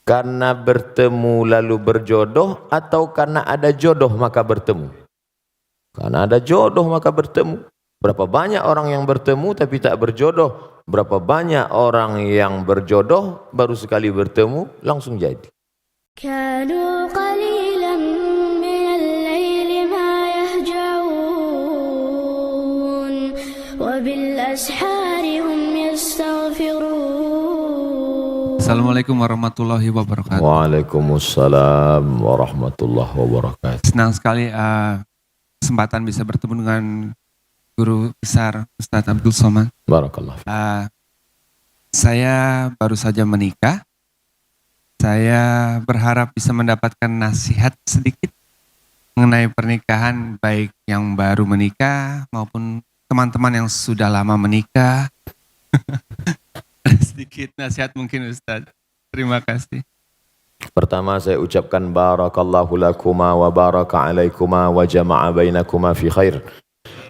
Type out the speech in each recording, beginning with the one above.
Karena bertemu lalu berjodoh atau karena ada jodoh maka bertemu? Karena ada jodoh maka bertemu. Berapa banyak orang yang bertemu tapi tak berjodoh? Berapa banyak orang yang berjodoh baru sekali bertemu langsung jadi? كانوا قليلا من الليل ما يهجعون وبالأسحار هم يستغفرون. Assalamualaikum warahmatullahi wabarakatuh. Waalaikumsalam warahmatullahi wabarakatuh. Senang sekali kesempatan bisa bertemu dengan guru besar Ustadz Abdul Somad. Barakallah. Saya baru saja menikah. Saya berharap bisa mendapatkan nasihat sedikit mengenai pernikahan, baik yang baru menikah maupun teman-teman yang sudah lama menikah. Sedikit nasihat mungkin Ustadz. Terima kasih. Pertama saya ucapkan barakallahu lakuma wa baraka alaikuma wa jama'a bainakuma fi khair.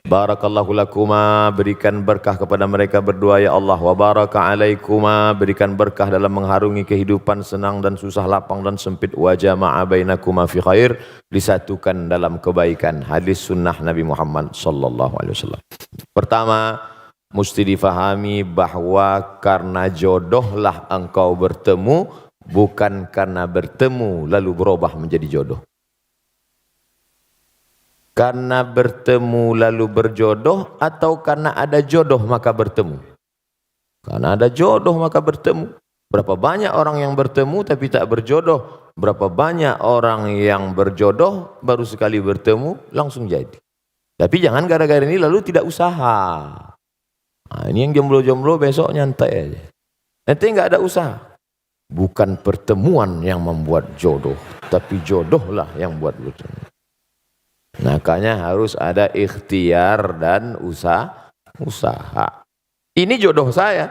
Barakallahu lakuma, berikan berkah kepada mereka berdua ya Allah. Wa baraka alaikuma, berikan berkah dalam mengharungi kehidupan senang dan susah, lapang dan sempit. Wa jama'a bainakuma fi khair, disatukan dalam kebaikan. Hadis sunnah Nabi Muhammad sallallahu alaihi wasallam. Pertama, mesti difahami bahwa karena jodohlah engkau bertemu, bukan karena bertemu lalu berubah menjadi jodoh. Karena bertemu lalu berjodoh atau karena ada jodoh maka bertemu? Karena ada jodoh maka bertemu. Berapa banyak orang yang bertemu tapi tak berjodoh? Berapa banyak orang yang berjodoh baru sekali bertemu langsung jadi? Tapi jangan gara-gara ini lalu tidak usaha. Nah, ini yang jomblo-jomblo besok nyantai aja. Nanti nggak ada usaha. Bukan pertemuan yang membuat jodoh, tapi jodohlah yang buat bertemu. Makanya harus ada ikhtiar dan usaha. Ini jodoh saya,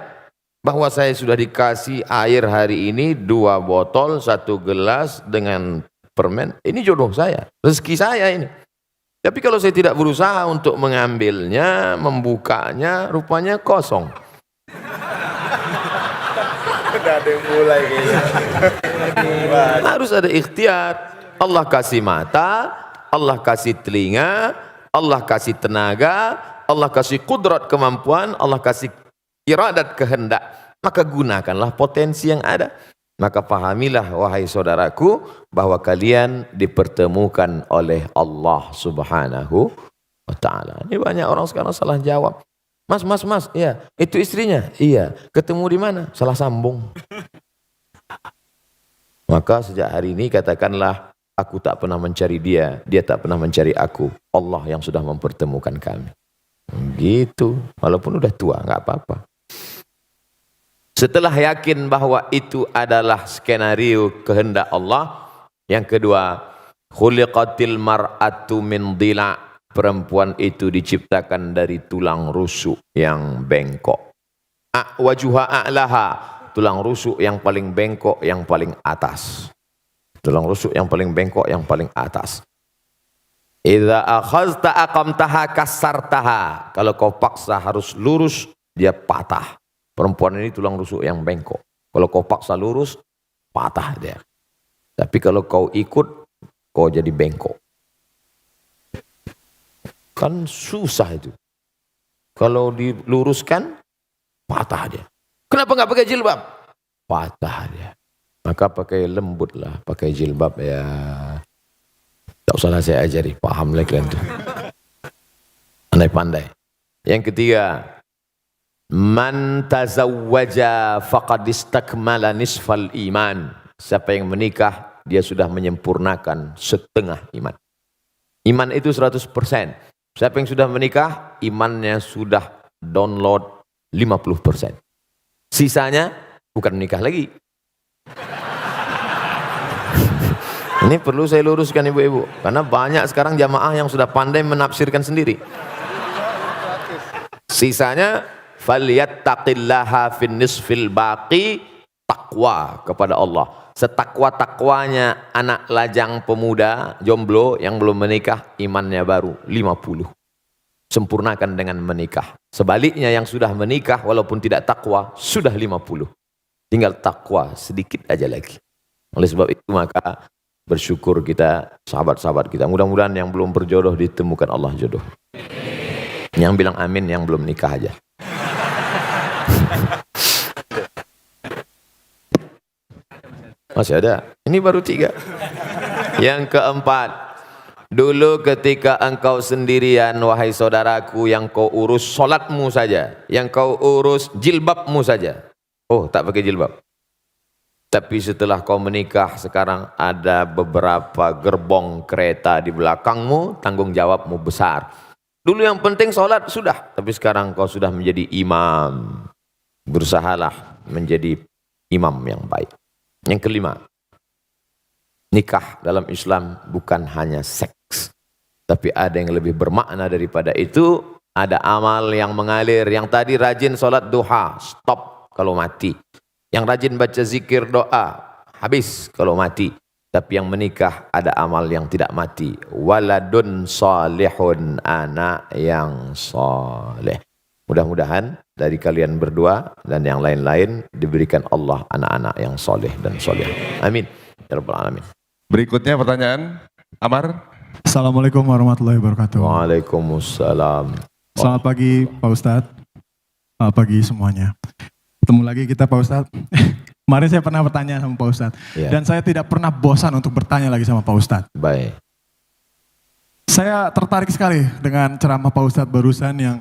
bahwa saya sudah dikasih air hari ini 2 botol, 1 gelas dengan permen. Ini jodoh saya, rezeki saya ini. Tapi kalau saya tidak berusaha untuk mengambilnya, membukanya, rupanya kosong. Udah ada yang mulai kayaknya. Harus ada ikhtiar. Allah kasih mata, Allah kasih telinga, Allah kasih tenaga, Allah kasih kudrat kemampuan, Allah kasih iradat kehendak. Maka gunakanlah potensi yang ada. Maka pahamilah wahai saudaraku bahwa kalian dipertemukan oleh Allah Subhanahu wa ta'ala. Ini banyak orang sekarang salah jawab. Mas, iya, itu istrinya? Iya. Ketemu di mana? Salah sambung. Maka sejak hari ini katakanlah, aku tak pernah mencari dia, dia tak pernah mencari aku. Allah yang sudah mempertemukan kami. Gitu. Walaupun udah tua, nggak apa-apa. Setelah yakin bahwa itu adalah skenario kehendak Allah, yang kedua, khuliqatil mar'atu min dhila'. Perempuan itu diciptakan dari tulang rusuk yang bengkok. Wajuha a'laha, tulang rusuk yang paling bengkok, yang paling atas. Tulang rusuk yang paling bengkok, yang paling atas. Idza akhazta aqamtaha kasartaha. Kalau kau paksa harus lurus, dia patah. Perempuan ini tulang rusuk yang bengkok. Kalau kau paksa lurus, patah dia. Tapi kalau kau ikut, kau jadi bengkok. Kan susah itu. Kalau diluruskan, patah dia. Kenapa nggak pakai jilbab? Patah dia. Maka pakai lembut lah, pakai jilbab ya. Tak usahlah saya ajari, paham lah kalian tuh. Pandai-pandai. Yang ketiga, man tazawwaja faqad istakmala nisfal iman. Siapa yang menikah, dia sudah menyempurnakan setengah iman. Iman itu 100%. Siapa yang sudah menikah, imannya sudah download 50%. Sisanya bukan menikah lagi. Ini perlu saya luruskan ibu-ibu, karena banyak sekarang jamaah yang sudah pandai menafsirkan sendiri. Sisanya falyattaqillaha fin nisfil baqi, takwa kepada Allah. Setakwa-takwanya anak lajang pemuda jomblo yang belum menikah, imannya baru 50. Sempurnakan dengan menikah. Sebaliknya yang sudah menikah walaupun tidak takwa sudah 50. Tinggal takwa sedikit aja lagi. Oleh sebab itu maka bersyukur kita, sahabat-sahabat kita. Mudah-mudahan yang belum berjodoh ditemukan Allah jodoh. Yang bilang amin yang belum nikah aja. Masih ada. Ini baru 3. Yang keempat, dulu ketika engkau sendirian, wahai saudaraku, yang kau urus solatmu saja, yang kau urus jilbabmu saja. Oh, tak pakai jilbab. Tapi setelah kau menikah, sekarang ada beberapa gerbong kereta di belakangmu, tanggung jawabmu besar. Dulu yang penting solat sudah, tapi sekarang kau sudah menjadi imam. Berusahalah menjadi imam yang baik. Yang kelima, nikah dalam Islam bukan hanya seks, tapi ada yang lebih bermakna daripada itu. Ada amal yang mengalir. Yang tadi rajin solat duha, stop kalau mati. Yang rajin baca zikir doa, habis kalau mati. Tapi yang menikah ada amal yang tidak mati. Waladun salihun, anak yang soleh. Mudah-mudahan dari kalian berdua dan yang lain-lain diberikan Allah anak-anak yang soleh dan soleh. Amin. Ya Rabbal Alamin. Berikutnya pertanyaan, Amar. Assalamualaikum warahmatullahi wabarakatuh. Waalaikumsalam. Selamat pagi Pak Ustadz. Selamat pagi semuanya. Ketemu lagi kita Pak Ustadz. Kemarin saya pernah bertanya sama Pak Ustadz. Ya. Dan saya tidak pernah bosan untuk bertanya lagi sama Pak Ustadz. Baik. Saya tertarik sekali dengan ceramah Pak Ustadz barusan yang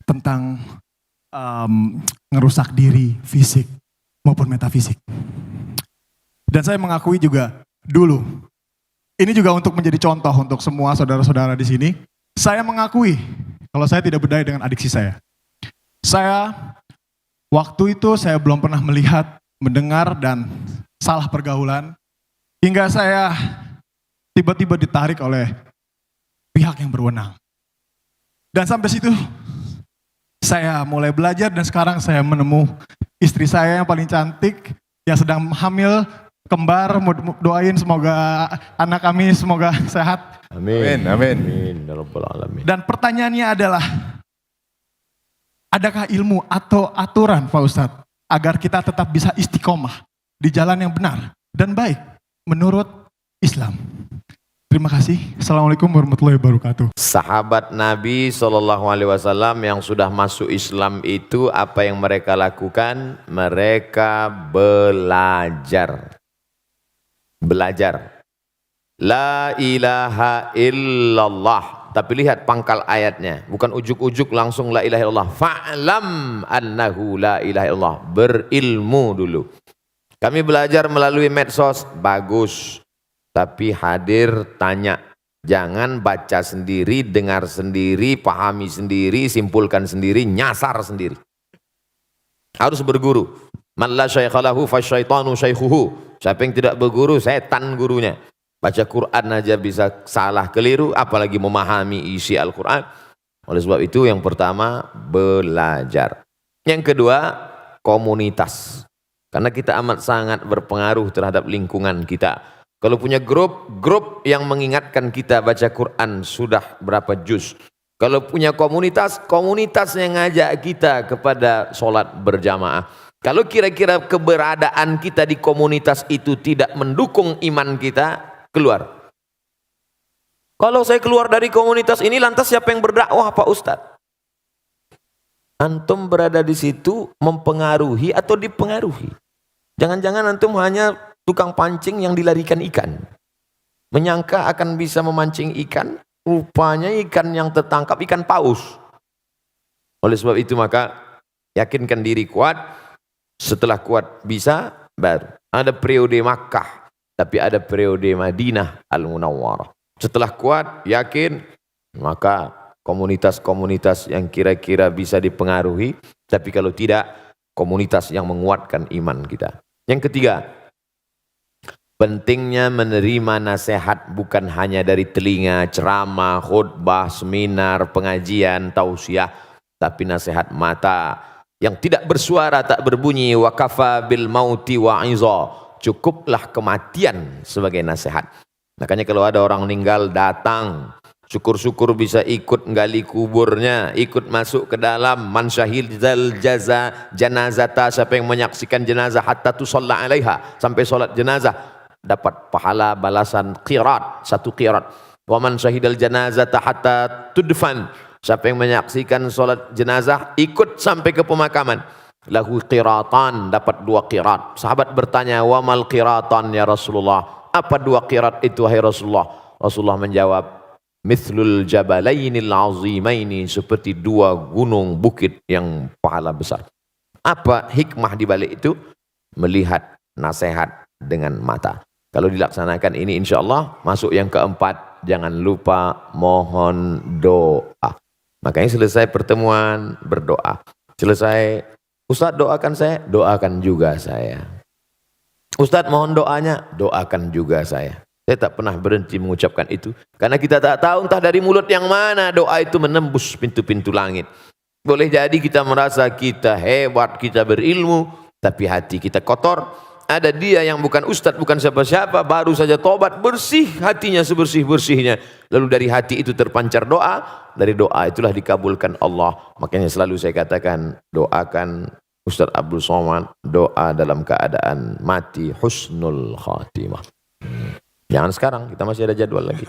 tentang ngerusak diri fisik maupun metafisik. Dan saya mengakui juga dulu, ini juga untuk menjadi contoh untuk semua saudara-saudara di sini. Saya mengakui kalau saya tidak berdaya dengan adiksi saya. Waktu itu saya belum pernah melihat, mendengar, dan salah pergaulan. Hingga saya tiba-tiba ditarik oleh pihak yang berwenang. Dan sampai situ saya mulai belajar dan sekarang saya menemu istri saya yang paling cantik, yang sedang hamil, kembar, doain semoga anak kami semoga sehat. Amin. Amin. Amin. Ya Rabbal Alamin. Dan pertanyaannya adalah, adakah ilmu atau aturan Pak Ustadz agar kita tetap bisa istiqomah di jalan yang benar dan baik menurut Islam? Terima kasih. Assalamualaikum warahmatullahi wabarakatuh. Sahabat Nabi SAW yang sudah masuk Islam itu apa yang mereka lakukan? Mereka belajar. Belajar. La ilaha illallah. Tapi lihat pangkal ayatnya. Bukan ujuk-ujuk langsung la ilaha illallah. Fa'lam annahu la ilaha illallah. Berilmu dulu. Kami belajar melalui medsos. Bagus. Tapi hadir tanya. Jangan baca sendiri, dengar sendiri, pahami sendiri, simpulkan sendiri, nyasar sendiri. Harus berguru. Man la syaikhalahu fasyaitanu syaikhuhu. Siapa yang tidak berguru, setan gurunya. Baca Quran aja bisa salah keliru, apalagi memahami isi Al-Quran. Oleh sebab itu yang pertama, belajar. Yang kedua, komunitas. Karena kita amat sangat berpengaruh terhadap lingkungan kita. Kalau punya grup yang mengingatkan kita baca Quran sudah berapa juz. Kalau punya komunitas yang ngajak kita kepada sholat berjamaah. Kalau kira-kira keberadaan kita di komunitas itu tidak mendukung iman kita, keluar. Kalau saya keluar dari komunitas ini, lantas siapa yang berdakwah Pak Ustadz? Antum berada di situ mempengaruhi atau dipengaruhi? Jangan-jangan antum hanya tukang pancing yang dilarikan ikan. Menyangka akan bisa memancing ikan, rupanya ikan yang tertangkap ikan paus. Oleh sebab itu maka yakinkan diri kuat. Setelah kuat bisa, baru. Ada periode Makkah, tapi ada periode Madinah Al-Munawwarah. Setelah kuat, yakin, maka komunitas-komunitas yang kira-kira bisa dipengaruhi. Tapi kalau tidak, komunitas yang menguatkan iman kita. Yang ketiga, pentingnya menerima nasihat bukan hanya dari telinga, ceramah, khutbah, seminar, pengajian, tausiah, tapi nasihat mata yang tidak bersuara, tak berbunyi. Wa kafa bil mauti wa'iza. Cukuplah kematian sebagai nasihat. Makanya kalau ada orang meninggal, datang, Syukur-syukur bisa ikut gali kuburnya, ikut masuk ke dalam. Man syahidal janazata, siapa yang menyaksikan jenazah hatta tusalla alaiha, sampai solat jenazah, dapat pahala balasan qirat, 1 qirat. Wa man syahidal janazata hatta tudfan, siapa yang menyaksikan solat jenazah ikut sampai ke pemakaman, lahu qiratan, dapat 2 qirat. Sahabat bertanya, wa mal qiratan ya Rasulullah, apa 2 qirat itu wahai Rasulullah? Rasulullah menjawab, mithlul jabalainil azimaini, seperti 2 gunung bukit yang pahala besar. Apa hikmah di balik itu? Melihat nasihat dengan mata. Kalau dilaksanakan ini insya-Allah masuk yang keempat, jangan lupa mohon doa. Makanya selesai pertemuan berdoa. Selesai, Ustaz doakan saya, doakan juga saya. Ustaz mohon doanya, doakan juga saya. Saya tak pernah berhenti mengucapkan itu. Karena kita tak tahu entah dari mulut yang mana doa itu menembus pintu-pintu langit. Boleh jadi kita merasa kita hebat, kita berilmu, tapi hati kita kotor. Ada dia yang bukan ustadz, bukan siapa-siapa, baru saja tobat, bersih hatinya sebersih-bersihnya. Lalu dari hati itu terpancar doa, dari doa itulah dikabulkan Allah. Makanya selalu saya katakan, doakan Ustadz Abdul Somad, doa dalam keadaan mati husnul khatimah. Jangan sekarang, kita masih ada jadwal lagi.